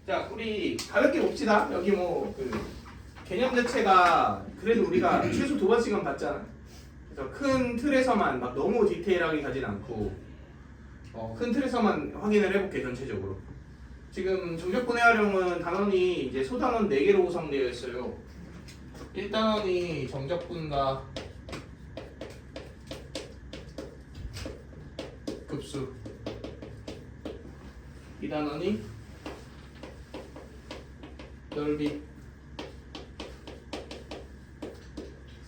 자, 우리 가볍게 봅시다. 여기 뭐 그 개념 자체가 그래도 우리가 최소 2번씩은 봤잖아. 그래서 큰 틀에서만 막 너무 디테일하게 가진 않고 큰 틀에서만 확인을 해볼게. 전체적으로 지금 정적분해 활용은 단원이 이제 소단원 4개로 구성되어 있어요. 1단원이 정적분과 급수, 2단원이 넓이,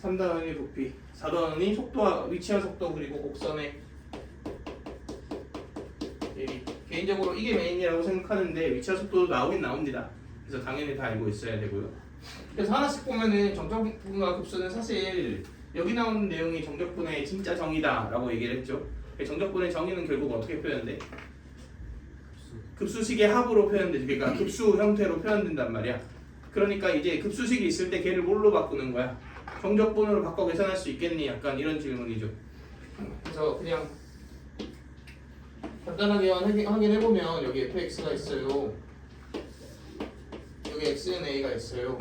3단원이 부피, 4단원이 속도와 위치와 속도 그리고 곡선의 대비. 개인적으로 이게 메인이라고 생각하는데 위치와 속도도 나오긴 나옵니다. 그래서 당연히 다 알고 있어야 되고요. 그래서 하나씩 보면은 정적분과 급수는 사실 여기 나오는 내용이 정적분의 진짜 정의다라고 얘기를 했죠. 정적분의 정의는 결국 어떻게 표현돼? 급수식의 합으로 표현되지. 그러니까 급수 형태로 표현된단 말이야. 그러니까 이제 급수식이 있을 때 걔를 뭘로 바꾸는 거야? 정적분으로 바꿔 계산할 수 있겠니? 약간 이런 질문이죠. 그래서 그냥 간단하게 확인해보면 여기 fx가 있어요. 여기 x는 a가 있어요.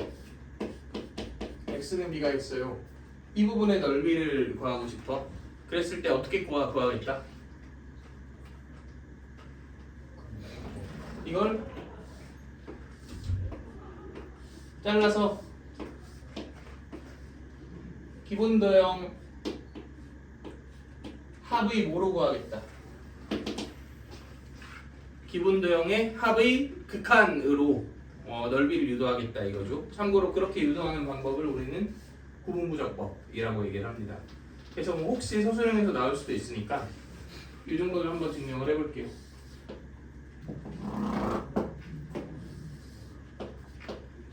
x는 b가 있어요. 이 부분의 넓이를 구하고 싶어. 그랬을 때 어떻게 구하겠다? 이걸 잘라서 기본도형 합의 뭐로 구하겠다? 기본도형의 합의 극한으로 넓이를 유도하겠다 이거죠. 참고로 그렇게 유도하는 방법을 우리는 구분부적법이라고 얘기를 합니다. 그래서 뭐 혹시 서술형에서 나올 수도 있으니까 이 정도를 한번 증명을 해볼게요.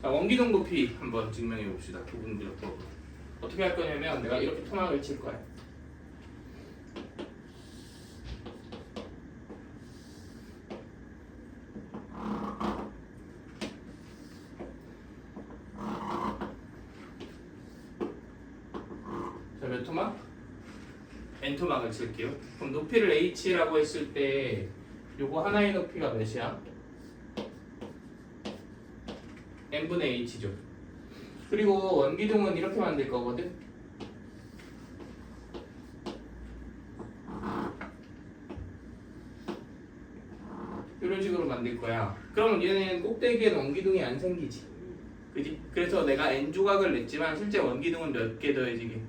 자, 원기둥 부피 한번 증명해 봅시다. 구분부적법. 어떻게 할 거냐면 내가 이렇게 토막을 칠 거야. 자, 몇 토막? N토막을 칠게요. 그럼 높이를 H라고 했을 때 요거 하나의 높이가 몇이야? N분의 H죠. 그리고 원기둥은 이렇게 만들 거거든. 이런 식으로 만들 거야. 그러면 얘는 꼭대기에는 원기둥이 안 생기지. 그지? 그래서 내가 N조각을 냈지만 실제 원기둥은 몇 개 더해지게?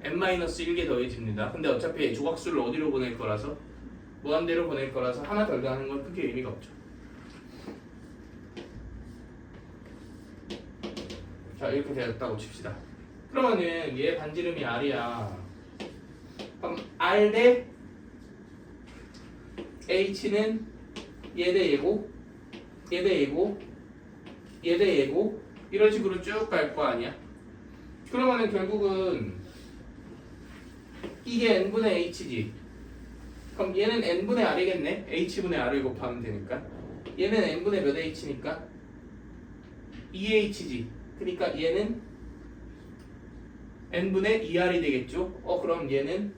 N-1개 더해집니다. 근데 어차피 조각수를 어디로 보낼 거라서 무한대로 보낼 거라서 하나 덜 가는 건 크게 의미가 없죠. 자, 이렇게 되었다고 칩시다. 그러면은 얘 반지름이 R이야. 그럼 R 대 H는 얘 대 얘고, 얘 대 얘고, 얘 대 얘고 이런 식으로 쭉 갈 거 아니야. 그러면은 결국은 이게 n분의 h지. 그럼 얘는 n분의 r이겠네. h분의 r을 곱하면 되니까. 얘는 n분의 몇 h니까 2h지. 그러니까 얘는 n분의 2r이 되겠죠. 그럼 얘는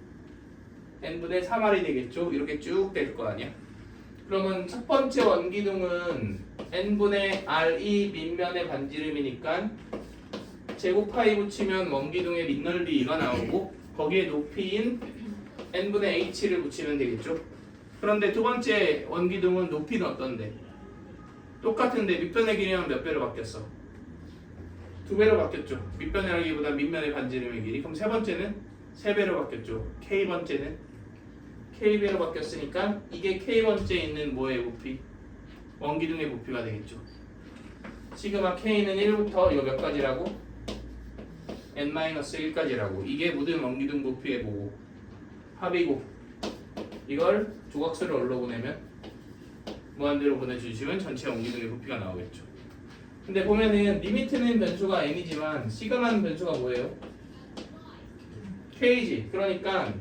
n분의 3r이 되겠죠. 이렇게 쭉 될 거 아니야. 그러면 첫 번째 원기둥은 n분의 r이 밑면의 반지름이니까 제곱파이 붙이면 원기둥의 밑넓이 2가 나오고 거기에 높이인 n분의 h를 붙이면 되겠죠. 그런데 두 번째 원기둥은 높이는 어떤데? 똑같은데 밑변의 길이는 몇 배로 바뀌었어? 2배로 바뀌었죠. 밑변이라기보다 밑면의 반지름의 길이. 그럼 세 번째는 3배로 바뀌었죠. k번째는 k배로 바뀌었으니까 이게 k번째에 있는 뭐의 부피? 원기둥의 부피가 되겠죠. 시그마 k는 1부터 이거 몇 가지라고? n-1까지라고. 이게 모든 원기둥 부피의 뭐고? 합이고 이걸 조각수를 어디로 보내면? 무한대로 보내주시면 전체 원기둥의 부피가 나오겠죠. 근데 보면은 리미트는 변수가 n이지만 시그마는 변수가 뭐예요? k지. 그러니까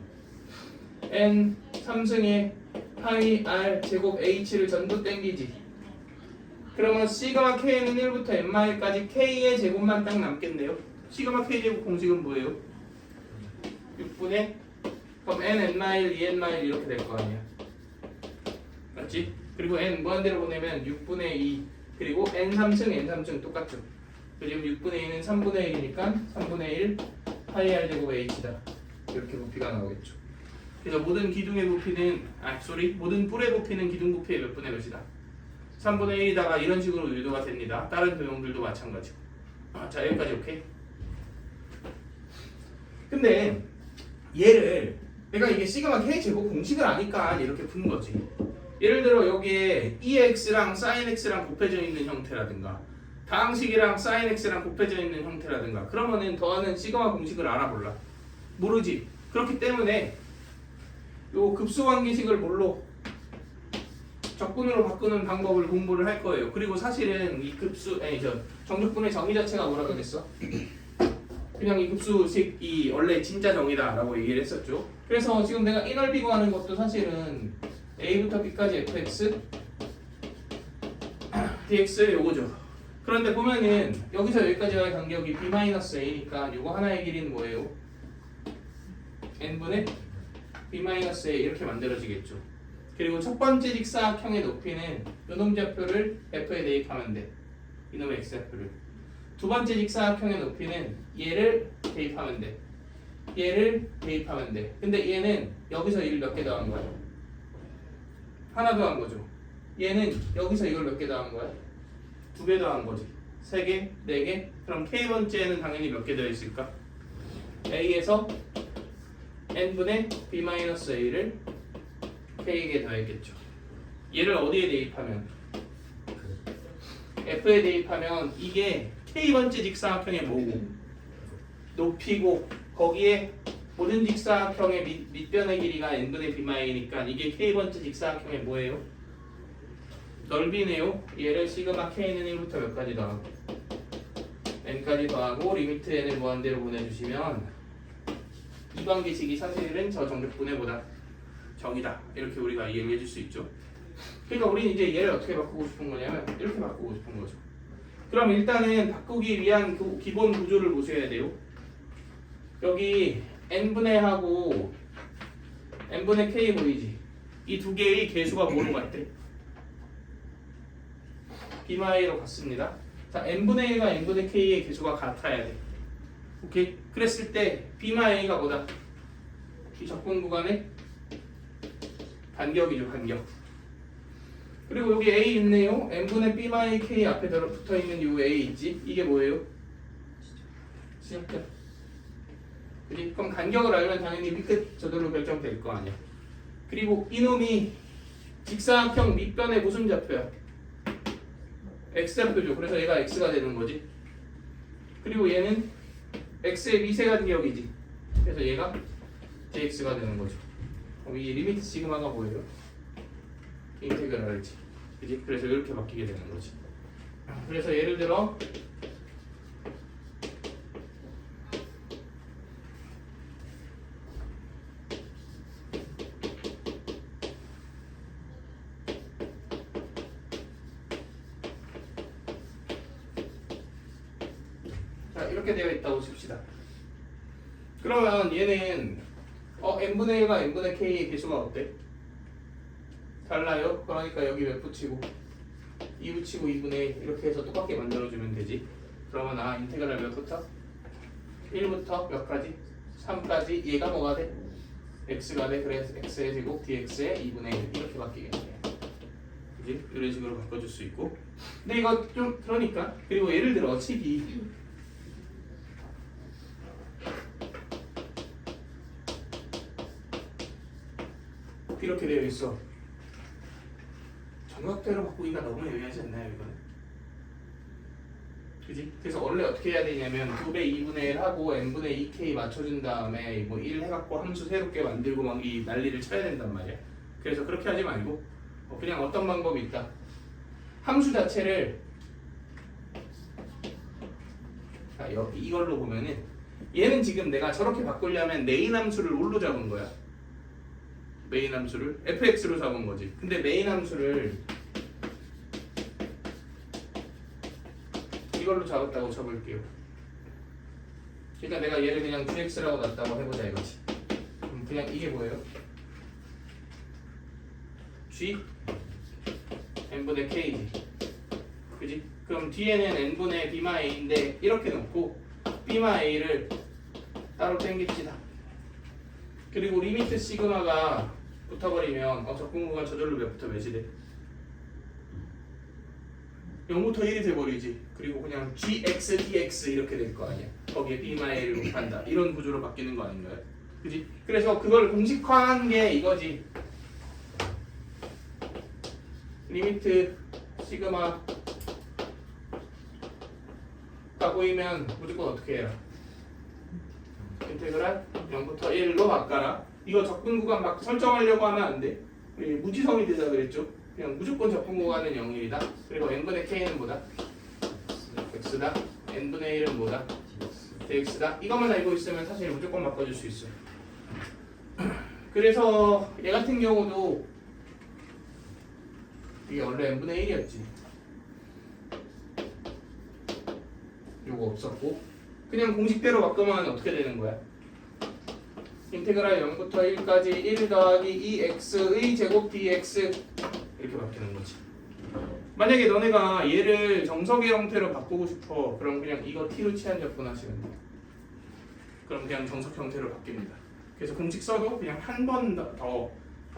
n 3승의 파이 r 제곱 h를 전부 땡기지. 그러면 시그마 k는 1부터 n-1까지 k의 제곱만 딱 남겠네요. 시그마 k 제곱 공식은 뭐예요? 6분의 그럼 n n-1, 2n-1 이렇게 될 거 아니야. 맞지? 그리고 n 무한대로 보내면 6분의 2 그리고 n3층 똑같죠. 지금 6분의 2는 3분의 1이니까 3분의 1 파이 r 제곱 h다. 이렇게 부피가 나오겠죠. 그래서 모든 기둥의 부피는 모든 뿔의 부피는 기둥 부피의 몇 분의 몇이다. 3분의 1이다가 이런 식으로 유도가 됩니다. 다른 도형들도 마찬가지고. 자 여기까지 오케이. 근데 얘를 내가 이게 시그마 k 제곱 공식을 아니까 이렇게 푸는 거지. 예를 들어 여기에 EX랑 sin X랑 곱해져 있는 형태라든가 다항식이랑 sin X랑 곱해져 있는 형태라든가 그러면은 더하는 시그마 공식을 알아볼라. 모르지. 그렇기 때문에 요 급수관계식을 뭘로 적분으로 바꾸는 방법을 공부를 할 거예요. 그리고 사실은 이 정적분의 정의 자체가 뭐라 그랬어? 그냥 이 급수식이 원래 진짜 정의다라고 얘기를 했었죠. 그래서 지금 내가 이 넓이 구하는 것도 사실은 a부터 b까지 fx dx 요거죠. 그런데 보면은 여기서 여기까지의 간격이 b-a니까 요거 하나의 길이는 뭐예요? n분의 b-a 이렇게 만들어지겠죠. 그리고 첫 번째 직사각형의 높이는 요놈 좌표를 f에 대입하면 돼. 이놈의 x좌표를. 두 번째 직사각형의 높이는 얘를 대입하면 돼. 얘를 대입하면 돼. 근데 얘는 여기서 1 몇 개 더한 거야? 하나 더한 거죠. 얘는 여기서 이걸 몇 개 더한 거야? 2개 더한 거지. 3개, 4개. 그럼 k번째는 당연히 몇 개 더있을까? a에서 n분의 b-a를 k에게 더했겠죠. 얘를 어디에 대입하면? f에 대입하면 이게 k번째 직사각형의 뭐고? 높이고 거기에 모든 직사각형의 밑변의 길이가 n분의 b-a니까 이게 k번째 직사각형의 뭐예요? 넓이네요. 얘를 시그마 k는 1부터 몇 가지 더하고 n까지 더하고 리미트 n을 무한대로 보내주시면 이 관계식이 사실은 저 정적분해보다 정이다. 이렇게 우리가 이해해 줄 수 있죠. 그러니까 우리는 이제 얘를 어떻게 바꾸고 싶은 거냐면 이렇게 바꾸고 싶은 거죠. 그럼 일단은 바꾸기 위한 그 기본 구조를 보셔야 돼요. 여기 n분의 하고 n분의 k 보이지? 이 두 개의 개수가 뭐로 같대? b마이로 같습니다. 자, n분의 1과 n분의 k의 개수가 같아야 돼. 오케이? 그랬을 때 b마이가 뭐다? 이 적분 구간의 간격이죠, 간격. 그리고 여기 a 있네요. n분의 b마이 k 앞에 붙어있는 이 a 있지? 이게 뭐예요? 시작점. 그치? 그럼 간격을 알면 당연히 밑끝 저절로 결정될 거 아니야. 그리고 이놈이 직사각형 밑변의 무슨 좌표야? x좌표죠. 그래서 얘가 x가 되는 거지. 그리고 얘는 x의 미세 간격이지. 그래서 얘가 dx가 되는 거죠. 그럼 이 리미트 시그마가 뭐예요? 인테그랄이지. 그지? 그래서 이렇게 바뀌게 되는 거지. 그래서 예를 들어 자, 이렇게 되어 있다고 칩시다. 그러면 얘는 n분의 1과 n분의 k의 개수가 어때? 달라요. 그러니까 여기 몇 붙이고 2 붙이고 2분의 1 이렇게 해서 똑같게 만들어주면 되지. 그러면 인테그랄 몇부터? 1부터 몇 가지? 3까지 얘가 뭐가 돼? x가 돼. 그래서 x의 제곱 dx의 2분의 1 이렇게 바뀌겠네. 그지? 이런 식으로 바꿔줄 수 있고. 근데 이거 좀 그러니까 그리고 예를 들어 식이 이렇게 되어 있어. 정각대로 바꾸기가 너무 애매하지 않나요, 이거는? 그지? 그래서 원래 어떻게 해야 되냐면 2배 2분의 1 하고 n분의 2k 맞춰준 다음에 뭐 1 해갖고 함수 새롭게 만들고 막 이 난리를 쳐야 된단 말이야. 그래서 그렇게 하지 말고 그냥 어떤 방법이 있다. 함수 자체를 이걸로 보면은 얘는 지금 내가 저렇게 바꾸려면 메인 함수를 뭘로 잡은 거야? 메인 함수를 fx로 잡은 거지. 근데 메인 함수를 이걸로 잡았다고 쳐볼게요. 그러니까 내가 얘를 그냥 gx라고 놨다고 해보자 이거지. 그럼 그냥 이게 뭐예요? g n분의 k지. 그지? 그럼 뒤에는 n분의 b마 a인데 이렇게 놓고 b마 a를 따로 땡깁시다. 그리고 리미트 시그마가 붙어버리면 접근구간 저절로 몇부터 몇이 돼? 0부터 1이 돼버리지. 그리고 그냥 gx dx 이렇게 될 거 아니야. 거기에 b마 a를 곱한다. 이런 구조로 바뀌는 거 아닌가요? 그지? 그래서 그걸 공식화한 게 이거지. 리미트 시그마가 보이면 무조건 어떻게 해요? 인테그랄 0부터 1로 바꿔라. 이거 접근 구간 막 설정하려고 하면 안 돼. 무지성이 되자 그랬죠. 그냥 무조건 접근 구간은 0일이다. 그리고 n분의 k는 뭐다? x다. n분의 1은 뭐다? dx다. 이것만 알고 있으면 사실 무조건 바꿔줄 수 있어. 그래서 얘 같은 경우도 이게 원래 n분의 1이었지. 요거 없었고 그냥 공식대로 바꾸면 어떻게 되는 거야? 인테그랄 0부터 1까지 1 더하기 2x의 제곱 dx 이렇게 바뀌는 거지. 만약에 너네가 얘를 정석의 형태로 바꾸고 싶어. 그럼 그냥 이거 t로 치환 접근하시면 돼. 그럼 그냥 정석 형태로 바뀝니다. 그래서 공식 써도 그냥 한 번 더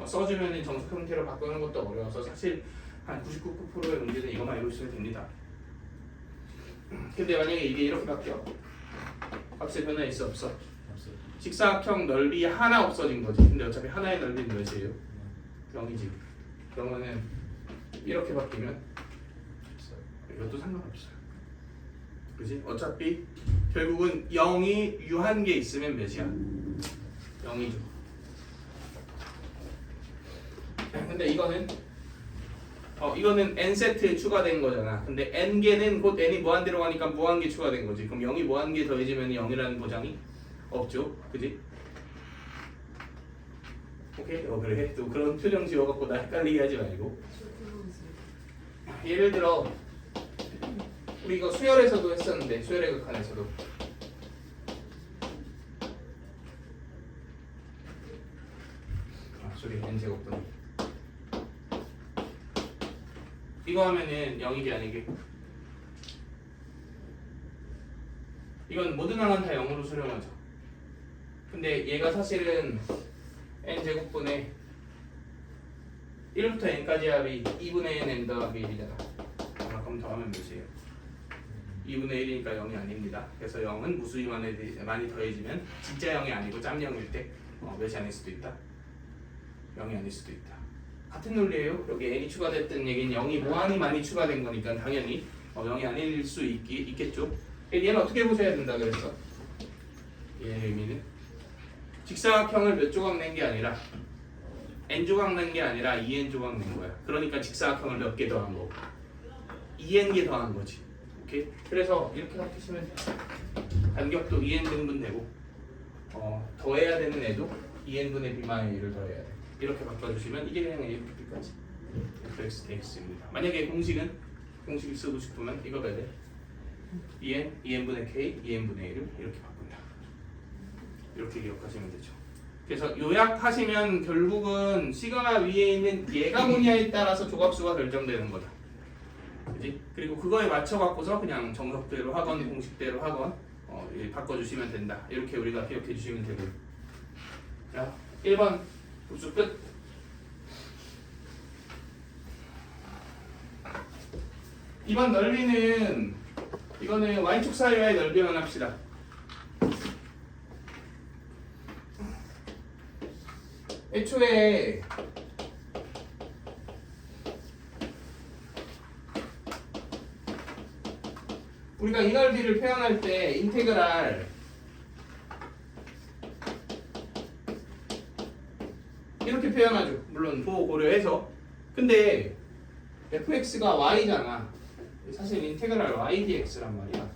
써주면 정석 형태로 바꾸는 것도 어려워서 사실 한 99%의 문제는 이것만 알고 있으면 됩니다. 근데 만약에 이게 이렇게 바뀌어. 값의 변화 있어 없어? 직사각형 넓이 하나 없어진 거지. 근데 어차피 하나의 넓이는 몇이에요? 0이지. 그러면은 이렇게 바뀌면 이것도 상관없어요. 그지? 어차피 결국은 0이 유한계 있으면 몇이야? 0이죠. 근데 이거는 n세트 추가된 거잖아. 근데 n개는 곧 n이 무한대로 가니까 무한계 추가된 거지. 그럼 0이 무한계 더해지면 0이라는 보장이 없죠. 그지? 오케이? 그래. 또 그런 표정 지어갖고 나 헷갈리게 하지 말고. 예를 들어 우리 이거 수열에서도 했었는데 수열의 극한에서도 소리 n제곱분 이거 하면은 0이게 아니게 이건 모든 항은 다 0으로 수렴하죠. 근데 얘가 사실은 n제곱분의 1부터 n까지 합이 2분의 n 더하기 1이잖아. 그럼 더하면 몇이에요? 2분의 1이니까 0이 아닙니다. 그래서 0은 무수히 많이 더해지면 진짜 0이 아니고 짬 0일 때 몇이 아닐 수도 있다. 0이 아닐 수도 있다. 같은 논리예요. 여기 n이 추가됐던 얘기는 0이 무한히 많이 추가된 거니까 당연히 0이 아닐 수 있겠죠. 얘는 어떻게 보셔야 된다 그랬어? 얘의 의미는 직사각형을 몇 조각 낸 게 아니라 n조각 낸 게 아니라 2n조각 낸 거야. 그러니까 직사각형을 몇 개 더한 거고 2n개 더한 거지. 오케이? 그래서 이렇게 바꾸시면 간격도 2n등분 되고 더해야 되는 애도 2n분의 b마이를 더해야 돼. 이렇게 바꿔주시면 이게 그냥 a부터 b까지 fx dx입니다. 만약에 공식을 쓰고 싶으면 이거 봐야 돼. 2n, 2n분의 k, 2n분의 1을 이렇게 바꾼다. 이렇게 기억하시면 되죠. 그래서 요약하시면 결국은 시그마 위에 있는 얘가 뭐냐에 따라서 조각수가 결정되는 거다. 그지? 그리고 그거에 맞춰 갖고서 그냥 정석대로 하건 공식대로 하건 바꿔주시면 된다. 이렇게 우리가 기억해 주시면 되고요. 자, 1번 복수 끝. 2번 넓이는 이거는 y축 사이와의 넓이만 합시다. 애초에 우리가 이 넓이를 표현할 때 인테그랄 이렇게 표현하죠. 물론 도 고려해서. 근데 fx가 y잖아. 사실 인테그랄 y dx란 말이야.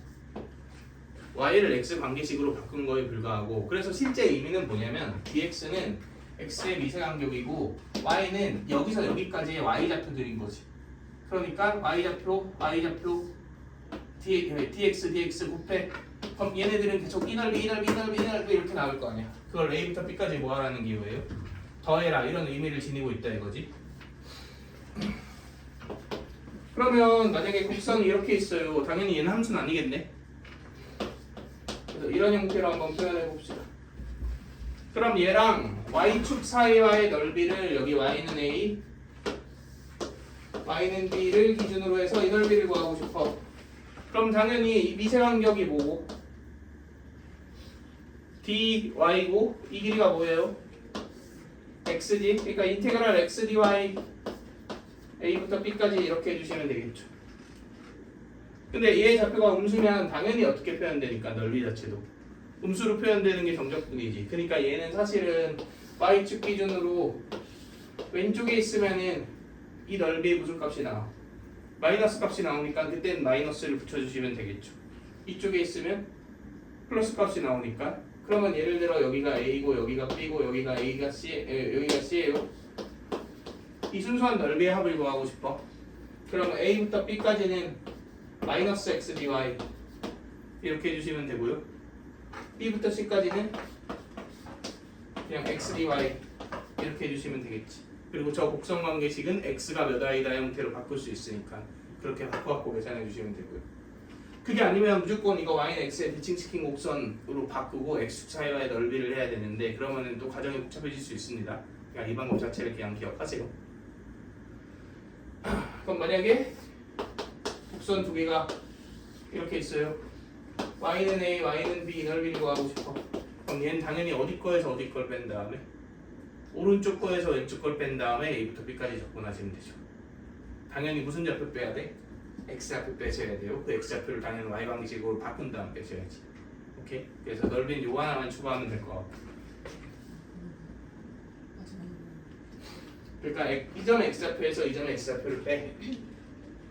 y를 x 관계식으로 바꾼 거에 불과하고, 그래서 실제 의미는 뭐냐면 dx는 x의 미세간격이고 y는 여기서 여기까지의 y좌표 들인 거지. 그러니까 y좌표 dx dx 곱해. 그럼 얘네들은 계속 이 넓이 이렇게 나올 거 아니야. 그걸 a부터 b까지 모아라는 기호예요. 더해라 이런 의미를 지니고 있다 이거지. 그러면 만약에 곡선이 이렇게 있어요. 당연히 얘는 함수는 아니겠네. 그래서 이런 형태로 한번 표현해 봅시다. 그럼 얘랑 y축 사이와의 넓이를 여기 y는 a, y는 b를 기준으로 해서 이 넓이를 구하고 싶어. 그럼 당연히 이 미세간격이 뭐고? dy고 이 길이가 뭐예요? x지. 그러니까 인테그랄 x dy a부터 b까지 이렇게 해주시면 되겠죠. 근데 얘의 좌표가 음수면 당연히 어떻게 표현되니까 넓이 자체도 음수로 표현되는 게 정적분이지. 그러니까 얘는 사실은 y축 기준으로 왼쪽에 있으면은 이 넓이의 무슨 값이 나와? 마이너스 값이 나오니까 그때는 마이너스를 붙여주시면 되겠죠. 이쪽에 있으면 플러스 값이 나오니까 그러면 예를 들어 여기가 a고 여기가 b고 여기가 a가 c, 여기가 c예요. 이 순수한 넓이의 합을 구하고 싶어. 그러면 a부터 b까지는 마이너스 x dy 이렇게 해주시면 되고요. b부터 c까지는 그냥 x dy 이렇게 해주시면 되겠지. 그리고 저 곡선 관계식은 x가 몇 i다 형태로 바꿀 수 있으니까 그렇게 바꿔갖고 계산해 주시면 되고요. 그게 아니면 무조건 이거 y는 x에 대칭시킨 곡선으로 바꾸고 x축 사이와의 넓이를 해야 되는데 그러면은 또 과정이 복잡해질 수 있습니다. 그냥 이 방법 자체를 그냥 기억하세요. 그럼 만약에 곡선 두 개가 이렇게 있어요. y는 a, y는 b 넓이를 구하고 싶어. 그럼 얘는 당연히 어디 거에서 어디 걸 뺀 다음에 오른쪽 거에서 왼쪽 걸 뺀 다음에 a부터 b까지 접근하시면 되죠. 당연히 무슨 좌표 빼야 돼? x좌표 빼셔야 돼요. 그 x좌표를 당연히 y 방식으로 바꾼 다음 빼셔야지. 오케이? 그래서 넓이는 요 하나만 추가하면 될 것 같고. 그러니까 이 점의 x좌표에서 이 점의 x좌표를 빼.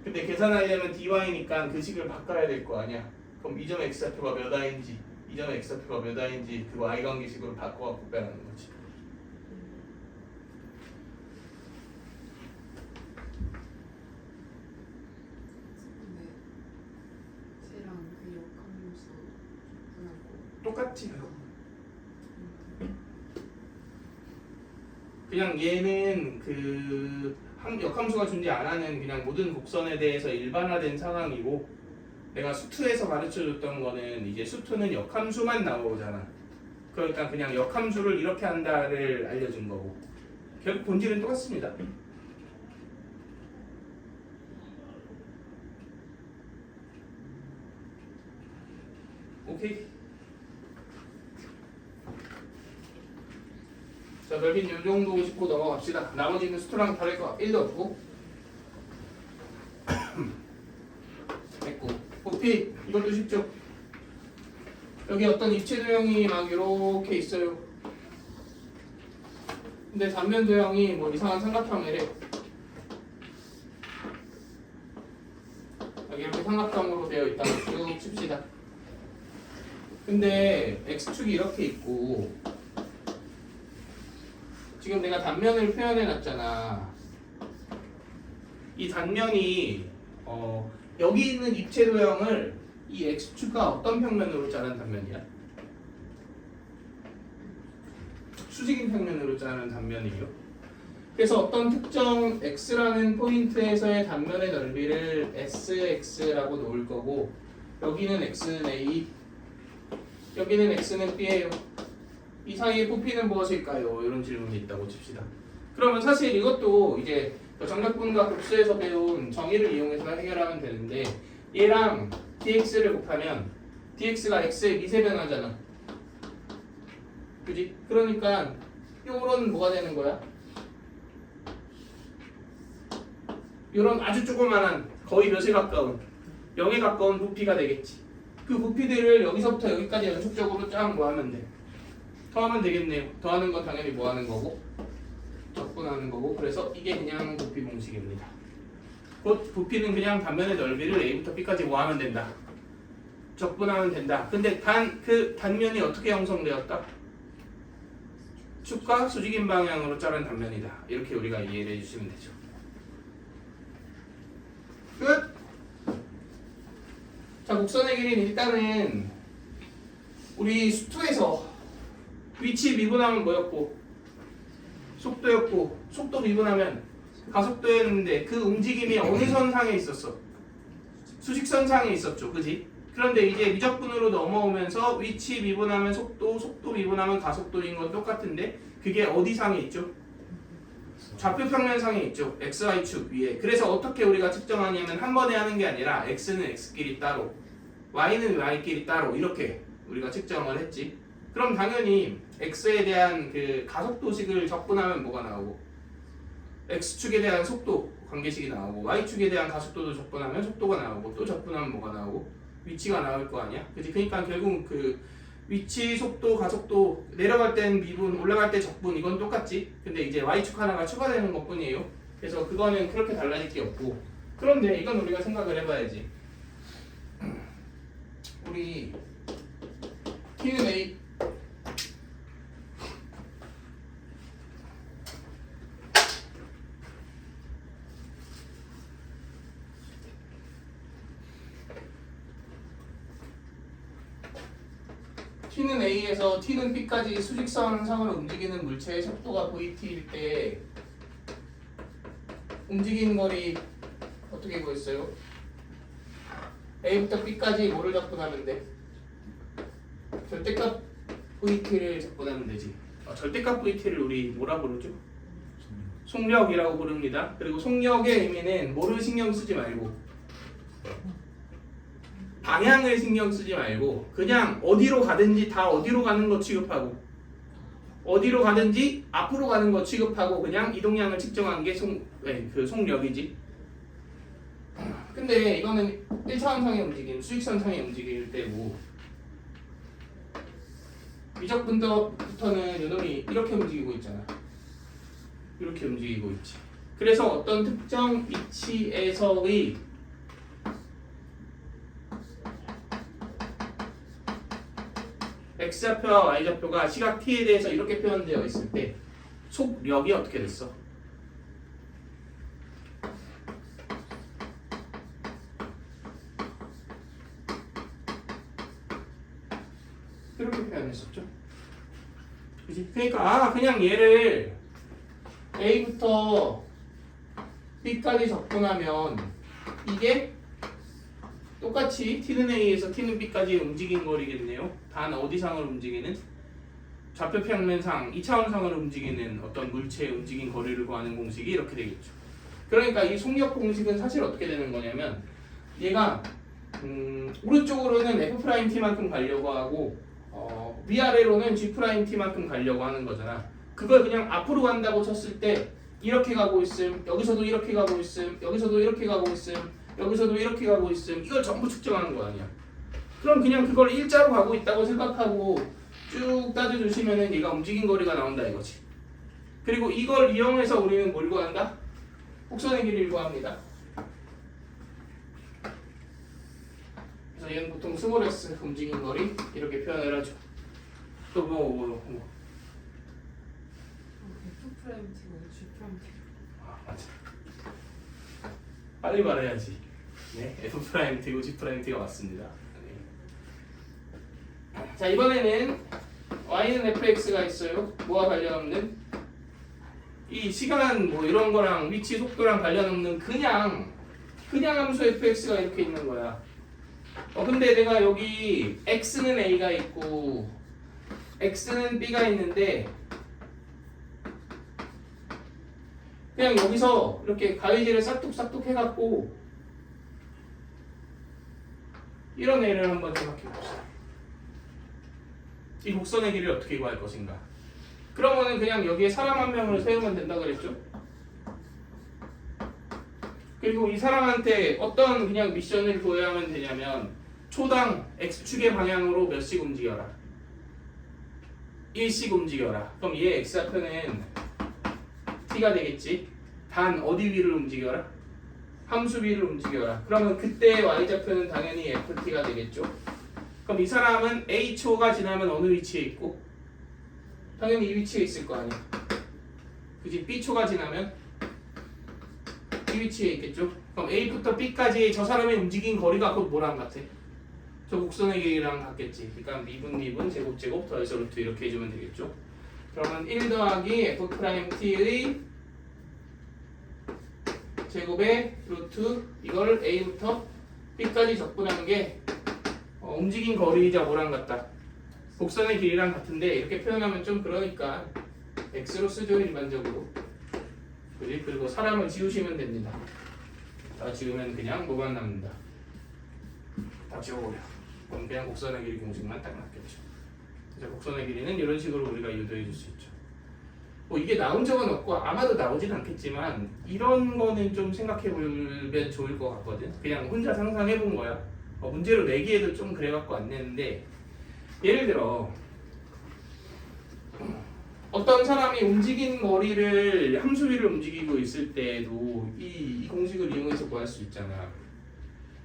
근데 계산하려면 dy니까 그 식을 바꿔야 될 거 아니야. 그럼 이 점의 x좌표가 몇 i인지 이 점의 x좌표가 몇 i인지 그 y 관계식으로 바꿔갖고 빼라는 거지. 똑같지. 그냥 얘는 그 역함수가 존재 안 하는 그냥 모든 곡선에 대해서 일반화된 상황이고 내가 수투에서 가르쳐줬던 거는 이제 수투는 역함수만 나오잖아. 그러니까 그냥 역함수를 이렇게 한다를 알려준 거고 결국 본질은 똑같습니다. 오케이. 자, 넓이는 이 정도 짚고 넘어갑시다. 나머지는 수투랑 다를 거 1도 없고. 됐고. 부피 이것도 쉽죠. 여기 어떤 입체 도형이 막 이렇게 있어요. 근데 단면 도형이 뭐 이상한 삼각형이래. 여기 이렇게 삼각형으로 되어 있다고 쭉 칩시다. 근데 x축이 이렇게 있고 지금 내가 단면을 표현해 놨잖아. 이 단면이 여기 있는 입체 도형을 이 x축과 어떤 평면으로 자른 단면이야? 수직인 평면으로 자른 단면이에요. 그래서 어떤 특정 x라는 포인트에서의 단면의 넓이를 sx라고 놓을 거고 여기는 x는 a, 여기는 x는 b예요. 이 사이의 부피는 무엇일까요? 이런 질문이 있다고 칩시다. 그러면 사실 이것도 이제 정적분과 급수에서 배운 정의를 이용해서 해결하면 되는데 얘랑 dx를 곱하면 dx가 x의 미세 변화잖아. 그지? 그러니까 요런 뭐가 되는 거야? 요런 아주 조그만한 거의 몇에 가까운 0에 가까운 부피가 되겠지. 그 부피들을 여기서부터 여기까지 연속적으로 쫙 모으면 돼. 더하면 되겠네요. 더하는 건 당연히 뭐하는 거고 적분하는 거고 그래서 이게 그냥 부피 공식입니다. 곧 부피는 그냥 단면의 넓이를 a부터 b까지 모으면 된다. 적분하면 된다. 근데 그 단면이 어떻게 형성되었다? 축과 수직인 방향으로 자른 단면이다. 이렇게 우리가 이해를 해주시면 되죠. 끝! 자, 곡선의 길이는 일단은 우리 수투에서 위치 미분하면 뭐였고 속도였고 속도 미분하면 가속도였는데 그 움직임이 어느 선상에 있었어? 수직선상에 있었죠. 그지? 그런데 이제 미적분으로 넘어오면서 위치 미분하면 속도, 속도 미분하면 가속도인 건 똑같은데 그게 어디 상에 있죠? 좌표 평면상에 있죠. XY축 위에. 그래서 어떻게 우리가 측정하냐면 한 번에 하는 게 아니라 X는 X끼리 따로 Y는 Y끼리 따로 이렇게 우리가 측정을 했지. 그럼 당연히 X에 대한 그 가속도식을 적분하면 뭐가 나오고 X축에 대한 속도 관계식이 나오고 Y축에 대한 가속도도 적분하면 속도가 나오고 또 적분하면 뭐가 나오고 위치가 나올 거 아니야. 그치? 그러니까 결국 그 위치, 속도, 가속도 내려갈 땐 미분, 올라갈 때 적분 이건 똑같지. 근데 이제 Y축 하나가 추가되는 것 뿐이에요. 그래서 그거는 그렇게 달라질 게 없고. 그런데 이건 우리가 생각을 해봐야지. 우리 T는 A T는 A에서 T는 B까지 수직선상으로 움직이는 물체의 속도가 VT일 때 움직이는 거리 어떻게 구했어요? A부터 B까지 뭐를 적분하면 돼? 절대값 VT를 적분하면 되지. 절대값 VT를 우리 뭐라 부르죠? 속력이라고 부릅니다. 그리고 속력의 의미는 뭐를 신경 쓰지 말고 방향을 신경 쓰지 말고 그냥 어디로 가든지 다 어디로 가는 거 취급하고 어디로 가든지 앞으로 가는 거 취급하고 그냥 이동량을 측정한 게 그 속력이지. 근데 이거는 1차원상의 움직임, 수직선상의 움직일 때고 미적분부터는 요놈이 이렇게 움직이고 있잖아. 이렇게 움직이고 있지. 그래서 어떤 특정 위치에서의 X좌표와 Y좌표가 시각 T에 대해서 이렇게 표현되어 있을 때 속력이 어떻게 됐어? 이렇게 표현했었죠. 그치? 그러니까 그냥 얘를 A부터 B까지 접근하면 이게 똑같이 T는 A에서 T는 B까지 움직인 거리겠네요. 단 어디상을 움직이는? 좌표 평면상 2차원상을 움직이는 어떤 물체의 움직인 거리를 구하는 공식이 이렇게 되겠죠. 그러니까 이 속력 공식은 사실 어떻게 되는 거냐면 얘가 오른쪽으로는 F'T만큼 가려고 하고 위아래로는 G'T만큼 가려고 하는 거잖아. 그걸 그냥 앞으로 간다고 쳤을 때 이렇게 가고 있음, 여기서도 이렇게 가고 있음, 여기서도 이렇게 가고 있음, 여기서도 이렇게 가고 있음, 이걸 전부 측정하는 거 아니야. 그럼 그냥 그걸 일자로 가고 있다고 생각하고 쭉 따져주시면은 얘가 움직인 거리가 나온다 이거지. 그리고 이걸 이용해서 우리는 뭘 구한다? 곡선의 길이를 구합니다. 그래서 얘는 보통 스몰 x 움직인 거리 이렇게 표현을 하죠. 또 뭐. F'T고 G'T. 맞아. 빨리 말해야지. 네, F'T고 G'T가 맞습니다. 네. 자, 이번에는 Y는 fx가 있어요. 뭐와 관련 없는? 이 시간 뭐 이런 거랑 위치 속도랑 관련 없는 그냥 함수 fx가 이렇게 있는 거야. 근데 내가 여기 x는 a가 있고 x는 b가 있는데 그냥 여기서 이렇게 가위질을 싹둑싹둑 해갖고 이런 애를 한번 생각해봅시다. 이 곡선의 길이를 어떻게 구할 것인가? 그러면은 그냥 여기에 사람 한 명을 세우면 된다 그랬죠? 그리고 이 사람한테 어떤 그냥 미션을 부여하면 되냐면 초당 x축의 방향으로 몇씩 움직여라. 1씩 움직여라. 그럼 얘 x좌표는 t가 되겠지. 단 어디 위를 움직여라? 함수 위를 움직여라. 그러면 그때 y좌표는 당연히 ft가 되겠죠. 그럼 이 사람은 a초가 지나면 어느 위치에 있고? 당연히 이 위치에 있을 거 아니야. 그지? b초가 지나면 이 위치에 있겠죠. 그럼 a부터 b까지 저 사람의 움직인 거리가 곧 뭐랑 같아? 저 곡선의 길이랑 같겠지. 그러니까 미분 제곱 더해서 루트 이렇게 해주면 되겠죠. 그러면 1 더하기 F'T의 제곱의 루트 이걸 a부터 b까지 적분한 게 움직인 거리이자 뭐랑 같다. 곡선의 길이랑 같은데 이렇게 표현하면 좀 그러니까 x로 쓰죠 일반적으로. 그지? 그리고 사람을 지우시면 됩니다. 다 지우면 그냥 뭐만 남는다. 다 지워버려. 그럼 그냥 곡선의 길이 공식만 딱 남겠죠. 그래서 곡선의 길이는 이런 식으로 우리가 유도해 줄 수 있죠. 뭐 이게 나온 적은 없고 아마도 나오진 않겠지만 이런 거는 좀 생각해 보면 좋을 것 같거든. 그냥 혼자 상상해 본 거야. 문제로 내기에도 좀 그래갖고 안 내는데 예를 들어 어떤 사람이 움직인 머리를 함수비를 움직이고 있을 때에도 이 공식을 이용해서 구할 수 있잖아.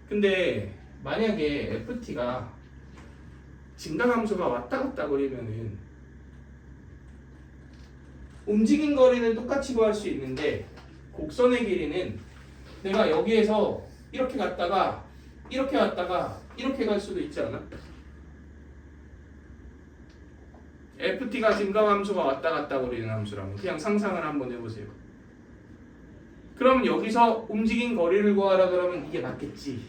근데 만약에 ft가 증가함수가 왔다 갔다 거리면은 움직인 거리는 똑같이 구할 수 있는데 곡선의 길이는 내가 여기에서 이렇게 갔다가 이렇게 갔다가 이렇게 갈 수도 있지 않아? ft가 증가함수가 왔다 갔다 거리는 함수라면 그냥 상상을 한번 해보세요. 그럼 여기서 움직인 거리를 구하라 그러면 이게 맞겠지.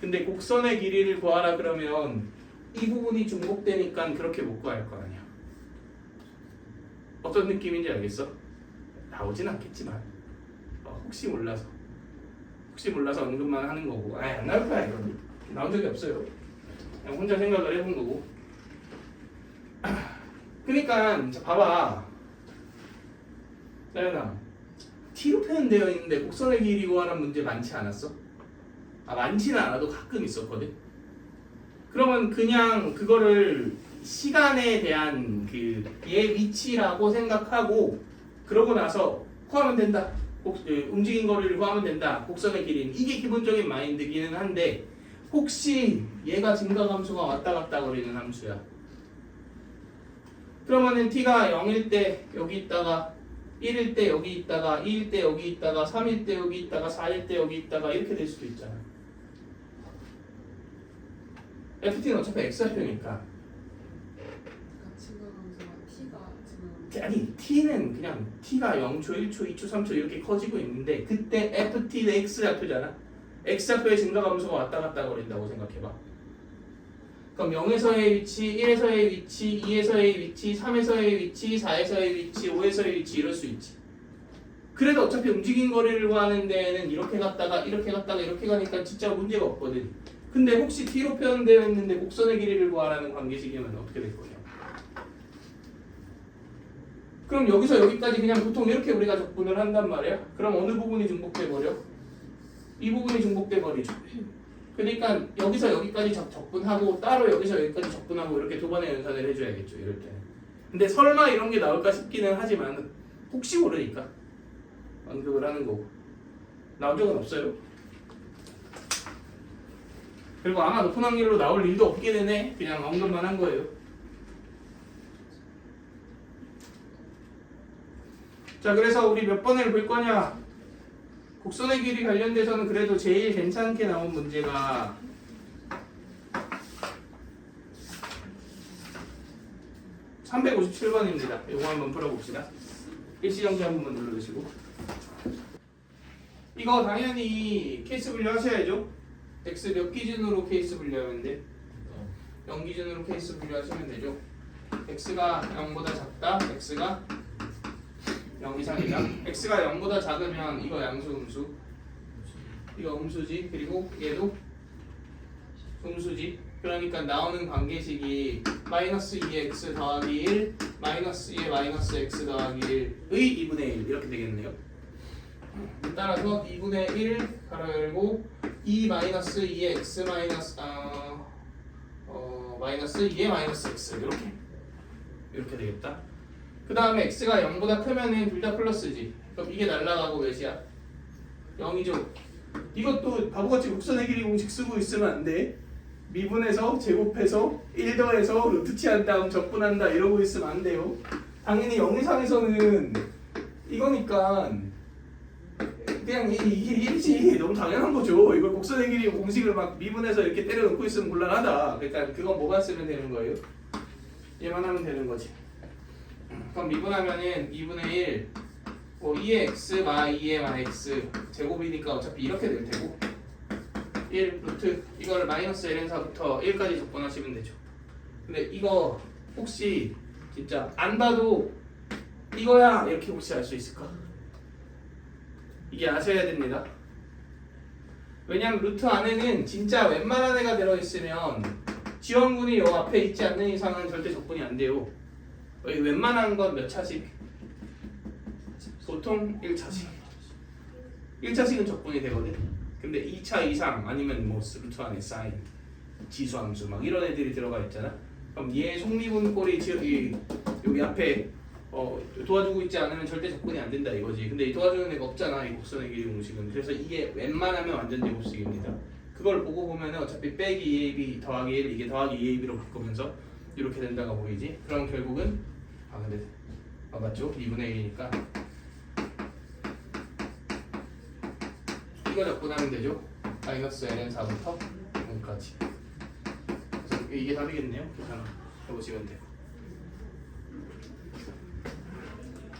근데 곡선의 길이를 구하라 그러면 이 부분이 중복되니까 그렇게 못 구할 거 아니야. 어떤 느낌인지 알겠어? 나오진 않겠지만 혹시 몰라서 언급만 하는 거고 안 나올 거야 이건. 나온 적이 없어요. 그냥 혼자 생각을 해본 거고. 그러니까 봐봐 나연아 t로 표현되어 있는데 곡선의 길이 구하라는 문제 많지 않았어? 많지는 않아도 가끔 있었거든. 그러면 그냥 그거를 시간에 대한 그 얘 위치라고 생각하고 그러고 나서 구하면 된다. 움직인 거리를 구하면 된다. 곡선의 길이는 이게 기본적인 마인드기는 한데 혹시 얘가 증가함수가 왔다 갔다 거리는 함수야. 그러면은 t가 0일 때 여기 있다가 1일 때 여기 있다가 2일 때 여기 있다가 3일 때 여기 있다가 4일 때 여기 있다가 이렇게 될 수도 있잖아. ft는 어차피 x좌표니까. 증가함수가 t가 지금 아니 t는 그냥 t가 0초, 1초, 2초, 3초 이렇게 커지고 있는데 그때 ft는 x좌표잖아. x좌표의 증가함수가 왔다 갔다 거린다고 생각해봐. 그럼 0에서의 위치, 1에서의 위치, 2에서의 위치, 3에서의 위치, 4에서의 위치, 5에서의 위치 이럴 수 있지. 그래도 어차피 움직인 거리를 구하는 데에는 이렇게 갔다가 이렇게 갔다가 이렇게 가니까 진짜 문제가 없거든. 근데 혹시 t로 표현되어 있는데 곡선의 길이를 구하라는 관계식이면 어떻게 될 거냐? 그럼 여기서 여기까지 그냥 보통 이렇게 우리가 적분을 한단 말이야. 그럼 어느 부분이 중복돼 버려? 이 부분이 중복돼 버리죠. 그러니까 여기서 여기까지 적분하고 따로 여기서 여기까지 적분하고 이렇게 두 번의 연산을 해줘야겠죠. 이럴 때는. 근데 설마 이런 게 나올까 싶기는 하지만 혹시 모르니까 언급을 하는 거고. 나온 적은 없어요. 그리고 아마 높은 확률로 나올 일도 없게 되네. 그냥 언급만 한 거예요. 자, 그래서 우리 몇 번을 볼 거냐? 곡선의 길이 관련돼서는 그래도 제일 괜찮게 나온 문제가 357번입니다. 이거 한번 풀어봅시다. 일시정지 한 번만 눌러주시고. 이거 당연히 케이스 분류하셔야죠. x 몇 기준으로 케이스 분류하면 돼? 0 기준으로 케이스 분류하시면 되죠. x가 0보다 작다, x가 0 이상이다. x가 0보다 작으면 이거 양수 음수, 이거 음수지. 그리고 얘도 음수지. 그러니까 나오는 관계식이 마이너스 2x 더하기 1 마이너스 2의 마이너스 x 더하기 1의 2분의 1 이렇게 되겠네요. 따라서 2분의 1 가로 열고 2 마이너스 2의 x 마이너스 마이너스 2의 마이너스 x 이렇게 되겠다. 그 다음에 x가 0보다 크면은 둘 다 플러스지. 그럼 이게 날라가고 몇이야? 0이죠. 이것도 바보같이 곡선의 길이 공식 쓰고 있으면 안 돼. 미분해서 제곱해서 1 더해서 루트 치한 다음 적분한다 이러고 있으면 안 돼요. 당연히 0 이상에서는 이거니까 그냥 이게 1이지. 너무 당연한 거죠. 이걸 곡선의 길이 공식을 막 미분해서 이렇게 때려놓고 있으면 곤란하다. 그러니까 그건 뭐가 쓰면 되는 거예요? 얘만 하면 되는 거지. 그럼 미분하면은 2분의 1 뭐 2의 x 마 2의 마 x 제곱이니까 어차피 이렇게 될 테고 1 루트 이거를 마이너스 ln사부터 1까지 적분하시면 되죠. 근데 이거 혹시 진짜 안 봐도 이거야 이렇게 혹시 알 수 있을까? 이게 아셔야 됩니다. 왜냐면 루트 안에는 진짜 웬만한 애가 들어있으면 지원군이 요 앞에 있지 않는 이상은 절대 적분이 안 돼요. 여기 웬만한 건 몇 차식? 보통 1차식. 1차식은 적분이 되거든. 근데 2차 이상 아니면 뭐 루트 안에 사인, 지수함수 막 이런 애들이 들어가 있잖아. 그럼 얘 속미분 꼴이 여기 앞에 도와주고 있지 않으면 절대 접근이 안 된다 이거지. 근데 이 도와주는 애가 없잖아 이 곡선의 길이 공식은. 그래서 이게 웬만하면 완전 제곱식입니다. 그걸 보고 보면은 어차피 빼기 2ab 더하기 1 이게 더하기 2ab로 바꾸면서 이렇게 된다가 보이지. 그럼 결국은 근데 맞죠? 2분의 1이니까 이거 적분하면 되죠. 마이너스 ln4부터 0까지. 그래서 이게 답이겠네요. 계산 해보시면 돼요.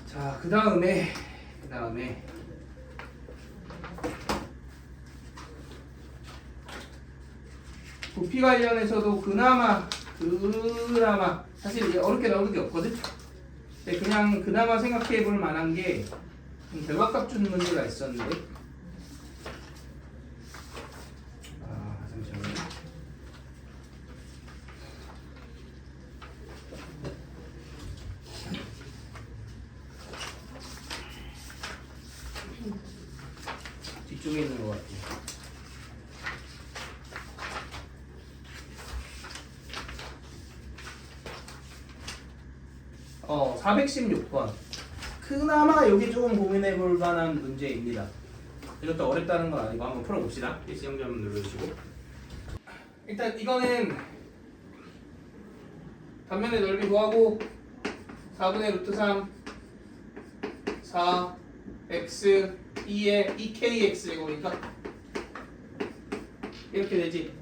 자, 그 다음에 부피 관련해서도 그나마 사실 이게 어렵게 나오는 게 없거든. 근데 그냥 그나마 생각해볼 만한 게 결과값 주는 문제가 있었는데. 잠시만요. 뒤쪽에 있는 것 같아요. 416번. 그나마 여기 조금 고민해 볼 만한 문제입니다. 이것도 어렵다는 건 아니고 한번 풀어봅시다. 일시 영점 눌러주시고. 일단 이거는 단면의 넓이 구하고 4분의 루트 3 4 x 2의 2kx 제곱이니까 이렇게 되지.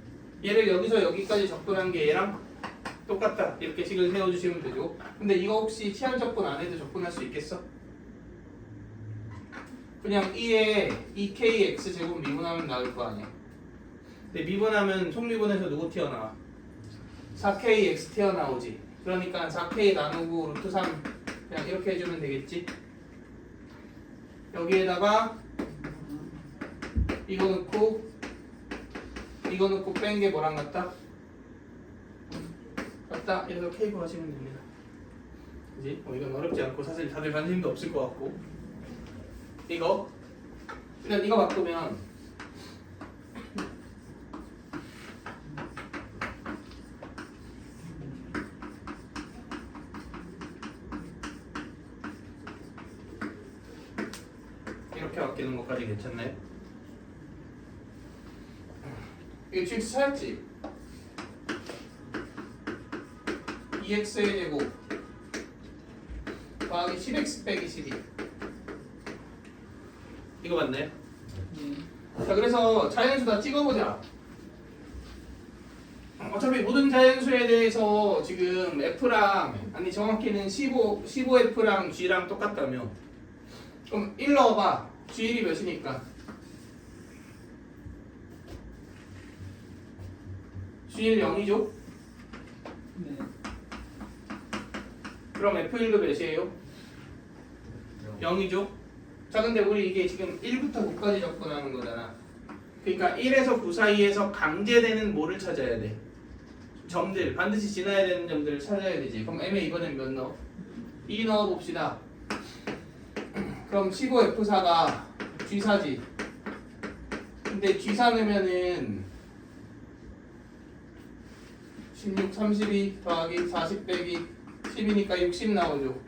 얘를 여기서 여기까지 적분한 게 얘랑 똑같다. 이렇게 식을 세워주시면 되죠. 근데 이거 혹시 치환 적분 안 해도 적분할 수 있겠어? 그냥 2에 2kx 제곱 미분하면 나올 거 아니야. 근데 미분하면 속미분에서 누구 튀어나와? 4kx 튀어나오지. 그러니까 4k 나누고 루트 3 그냥 이렇게 해주면 되겠지. 여기에다가 이거 넣고 뺀 게 뭐랑 같다? 같다. 이래서 k 구하시면 됩니다. 그지? 이건 어렵지 않고 사실 다들 관심도 없을 것 같고. 일단 이거 바꾸면 이렇게 바뀌는 것까지 괜찮나요? 이거 GX 찾았지? 2x의 제곱 더하기 10x 빼기 12 이거 맞나요? 자, 그래서 자연수 다 찍어보자. 어차피 모든 자연수에 대해서 지금 F랑 아니 정확히는 15F랑 G랑 똑같다며. 그럼 1 넣어봐. G1이 몇이니까? G1 0이죠? 네. 그럼 F1도 몇이에요? 0이죠? 자, 근데 우리 이게 지금 1부터 9까지 접근하는 거잖아. 그러니까 1에서 9 사이에서 강제되는 뭐를 찾아야 돼? 점들, 반드시 지나야 되는 점들을 찾아야 되지. 그럼 M에 이번엔 몇 넣어? 2 넣어봅시다. 그럼 15F4가 G4지. 근데 G4 넣으면은 16, 32 더하기 40 빼기 10이니까 60 나오죠.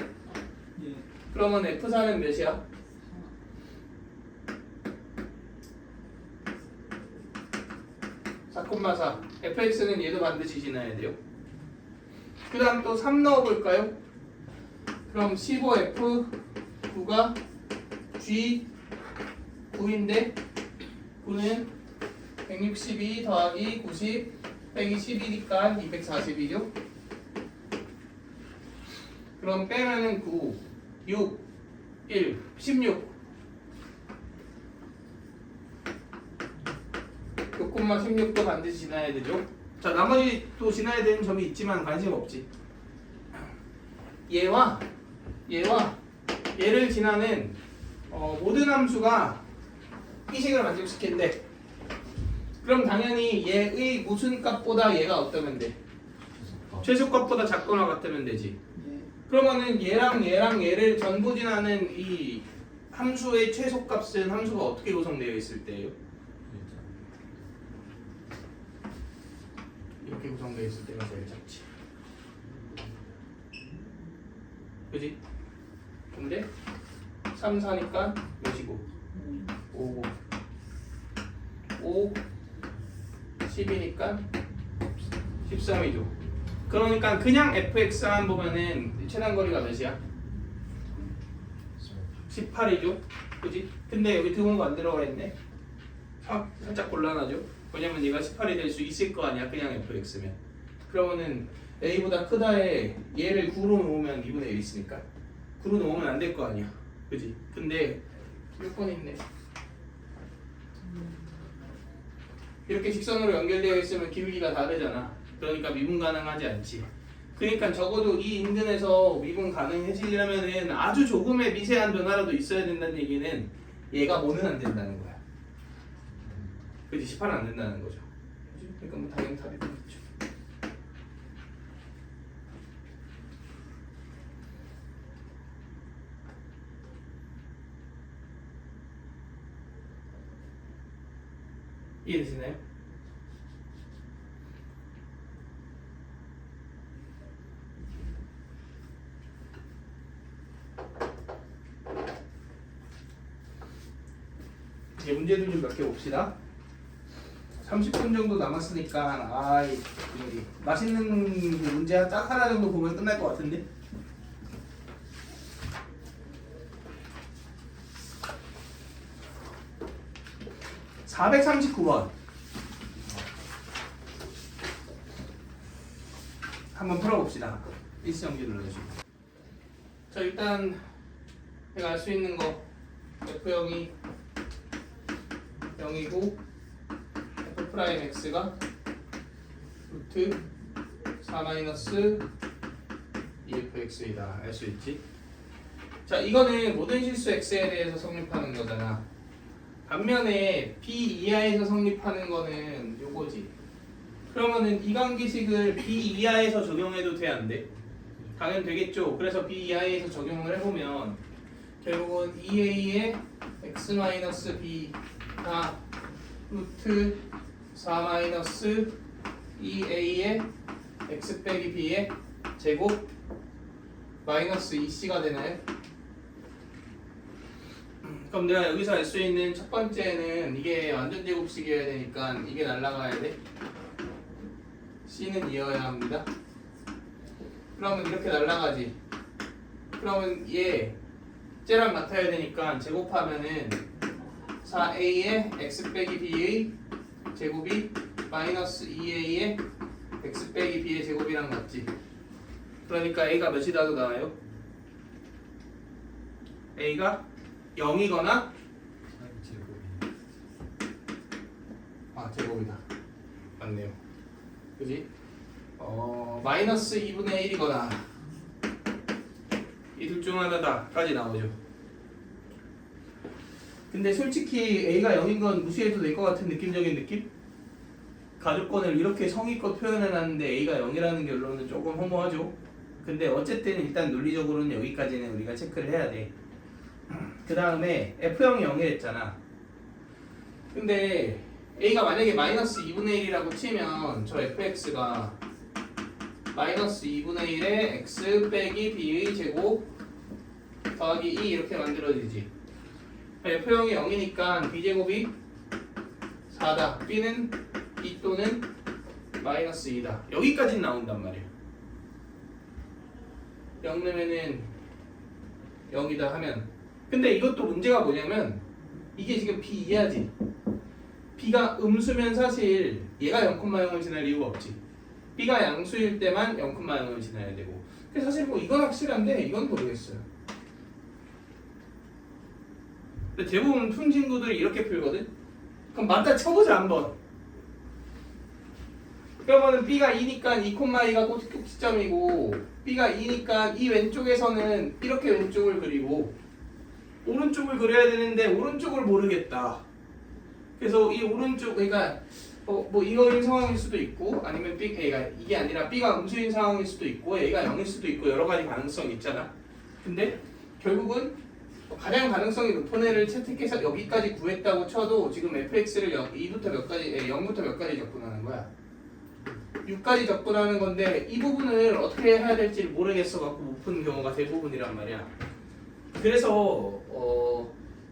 예. 그러면 F4는 몇이야? 4,4. fx는 얘도 반드시 지나야 돼요. 그 다음 또 3 넣어볼까요? 그럼 15f9가 g9인데 9는 162 더하기 90 빼기 10이니까 240이죠. 그럼 빼면은 9, 6 1, 16. 그 콤마 16도 반드시 지나야 되죠. 자, 나머지 또 지나야 되는 점이 있지만 관심 없지. 얘와 얘를 지나는 모든 함수가 이식을 만족시킨대. 그럼 당연히 얘의 무슨 값보다 얘가 어떠면 돼? 최소값보다 작거나 같으면 되지. 예. 그러면은 얘랑 얘를 전부 지나는 이 함수의 최소값은 함수가 어떻게 구성되어 있을 때예요? 이렇게 구성되어 있을 때가 제일 작지. 그지? 근데 3, 4니까 몇이고 5, 5, 10이니까 13이죠. 그러니까 그냥 fx만 보면은 최단거리가 몇이야? 18이죠. 그지? 근데 여기 등호가 안 들어가 있네. 살짝 곤란하죠. 왜냐면 얘가 18이 될 수 있을 거 아니야. 그냥 fx면. 그러면은 a보다 크다에 얘를 9로 놓으면 2분의 1 있으니까 9로 놓으면 안 될 거 아니야. 그지? 근데 몇 번 있네. 이렇게 직선으로 연결되어 있으면 기울기가 다르잖아. 그러니까 미분 가능하지 않지. 그러니까 적어도 이 인근에서 미분 가능해지려면은 아주 조금의 미세한 변화라도 있어야 된다는 얘기는 얘가 뭐는 안 된다는 거야. 그지? 18은 안 된다는 거죠. 그지? 그러니까 뭐 당연히 답이 되겠죠. 이해되시나요? 이제 문제들 좀 몇 개 봅시다. 30분 정도 남았으니까 여기 맛있는 문제 딱 하나 정도 보면 끝날 것 같은데. (439번) 한번 풀어봅시다. 일시정지 눌러주시고. 자, 일단 내가 알 수 있는 거 F0이 0이고 F'X가 루트 4-2fx이다. 알 수 있지? 자, 이거는 모든 실수 x에 대해서 성립하는 거잖아. 반면에 b 이하에서 성립하는 거는 요거지. 그러면은 이 관계식을 b 이하에서 적용해도 돼, 안 돼? 당연 되겠죠. 그래서 b 이하에서 적용을 해보면 결국은 2a의 x-b가 루트 4-2a의 x 빼기 b의 제곱 마이너스 2c가 되나요? 그럼 내가 여기서 알 수 있는 첫 번째는 이게 완전 제곱식이어야 되니까 이게 날라가야 돼. c는 이어야 합니다. 그러면 이렇게 날라가지. 그러면 얘 쟤랑 같아야 되니까 제곱하면은 4a의 x 빼기 b의 제곱이 마이너스 2a의 x 빼기 b의 제곱이랑 같지. 그러니까 a가 몇이라도 나와요? a가 0이거나 제곱이다. 맞네요. 그지? 마이너스 2분의 1이거나 이 둘 중 하나다까지 나오죠. 근데 솔직히 a가 0인 건 무시해도 될 것 같은 느낌적인 느낌? 가족권을 이렇게 성의껏 표현해놨는데 a가 0이라는 결론은 조금 허무하죠. 근데 어쨌든 일단 논리적으로는 여기까지는 우리가 체크를 해야 돼. 그 다음에 F0이 0이랬잖아. 근데 A가 만약에 마이너스 2분의 1이라고 치면 저 fx가 마이너스 2분의 1의 x 빼기 b의 제곱 더하기 2 이렇게 만들어지지. F0이 0이니까 b제곱이 4다. b는 2 또는 마이너스 2다. 여기까지는 나온단 말이야. 0 넣으면은 0이다 하면. 근데 이것도 문제가 뭐냐면 이게 지금 b 이하지. b가 음수면 사실 얘가 0,0을 지날 이유가 없지. b가 양수일 때만 0,0을 지나야 되고. 근데 사실 뭐 이건 확실한데 이건 모르겠어요. 근데 대부분 푼 친구들이 이렇게 풀거든. 그럼 맞다 쳐보자 한번. 그러면은 B가 2니까 2,2가 꼭지점이고 B가 2니까 이 왼쪽에서는 이렇게 왼쪽을 그리고 오른쪽을 그려야 되는데 오른쪽을 모르겠다. 그래서 이 오른쪽 그러니까 뭐 이거인 상황일 수도 있고 아니면 B가 이게 아니라 B가 음수인 상황일 수도 있고 A가 0일 수도 있고 여러 가지 가능성이 있잖아. 근데 결국은 가장 가능성이 높은 애를 채택해서 여기까지 구했다고 쳐도 지금 fx를 2부터 몇 가지 0부터 몇 가지 접근하는 거야. 6까지 접근하는 건데 이 부분을 어떻게 해야 될지 모르겠어 갖고 못 푸는 경우가 대부분이란 말이야. 그래서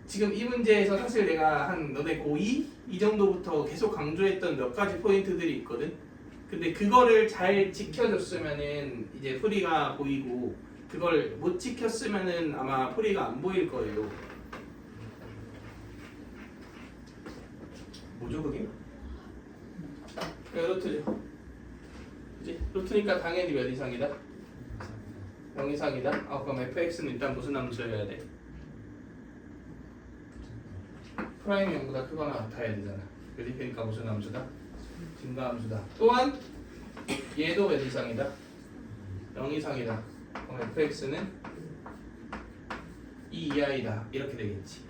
지금 이 문제에서 사실 내가 한 너네 고2 이 정도부터 계속 강조했던 몇 가지 포인트들이 있거든. 근데 그거를 잘 지켜줬으면은 이제 풀이가 보이고 그걸 못 지켰으면은 아마 풀이가 안 보일 거예요. 뭐죠 그게? 루트죠. 그치? 루트니까 당연히 몇 이상이다? 0 이상이다? 그럼 fx는 일단 무슨 함수여야 돼? 프라임이 0보다 크거나 같아야 되잖아. 그지? 그러니까 무슨 함수다? 증가함수다. 또한 얘도 몇 이상이다? 0 이상이다. 그럼 fx는 2 이하이다. 이렇게 되겠지.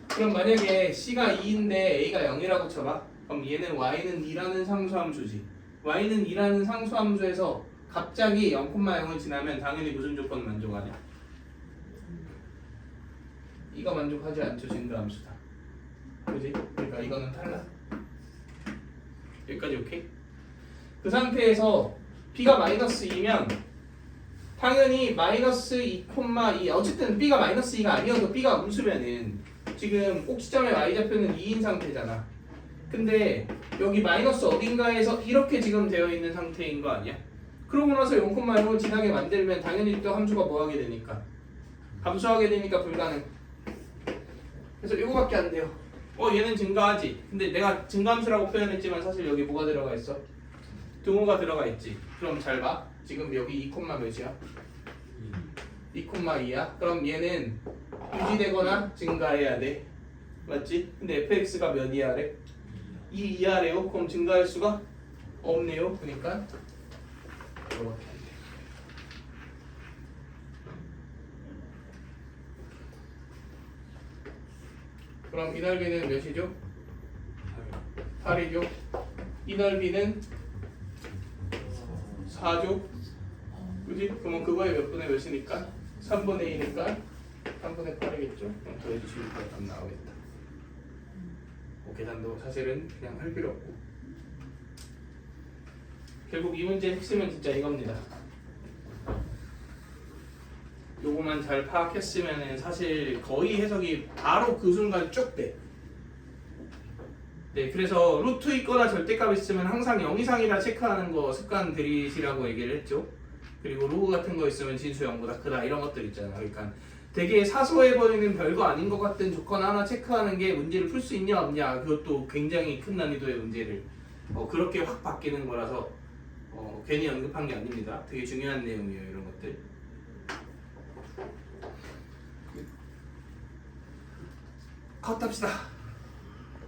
그럼 만약에 c가 2인데 a가 0이라고 쳐봐. 그럼 얘는 y는 2라는 상수함수지. y는 2라는 상수함수에서 갑자기 0,0을 지나면 당연히 무슨 조건 만족하냐? 이거 만족하지 않죠. 증가함수다. 그지? 그러니까 이거는 탈락. 여기까지 오케이? 그 상태에서 b가 마이너스 2면 당연히 마이너스 2,2 어쨌든 b가 마이너스 2가 아니어도 b가 음수면은 지금 꼭지점의 y좌표는 2인 상태잖아. 근데 여기 마이너스 어딘가에서 이렇게 지금 되어 있는 상태인 거 아니야? 그러고 나서 0,0을 지나게 만들면 당연히 또 함수가 뭐 하게 되니까 감소하게 되니까 불가능. 그래서 이거밖에 안 돼요. 얘는 증가하지. 근데 내가 증가함수라고 표현했지만 사실 여기 뭐가 들어가 있어? 등호가 들어가 있지. 그럼 잘 봐. 지금 여기 2, 몇이야? 2,2야? 그럼 얘는 유지되거나 증가해야 돼. 맞지? 근데 fx가 몇 이하래? 2 이하래요? 그럼 증가할 수가 없네요. 그러니까 이거밖에 안 돼. 그럼 이 넓이는 몇이죠? 8이죠? 이 넓이는 4죠? 그지? 그러면 그거의 몇 분의 몇이니까? 3분의 2니까 3분의 8이겠죠? 그럼 더해주시니까 답 나오겠다. 계산도 사실은 그냥 할 필요 없고 결국 이 문제의 핵심은 진짜 이겁니다. 요거만 잘 파악했으면 사실 거의 해석이 바로 그 순간 쭉 돼. 네, 그래서 루트 있거나 절대값 있으면 항상 0 이상이라 체크하는 거 습관 들이시라고 얘기를 했죠. 그리고 로그 같은 거 있으면 진수 0보다 크다 이런 것들 있잖아. 그러니까 되게 사소해버리는 별거 아닌 것 같은 조건 하나 체크하는 게 문제를 풀 수 있냐 없냐 그것도 굉장히 큰 난이도의 문제를 그렇게 확 바뀌는 거라서 괜히 언급한 게 아닙니다. 되게 중요한 내용이에요 이런 것들. 컷합시다.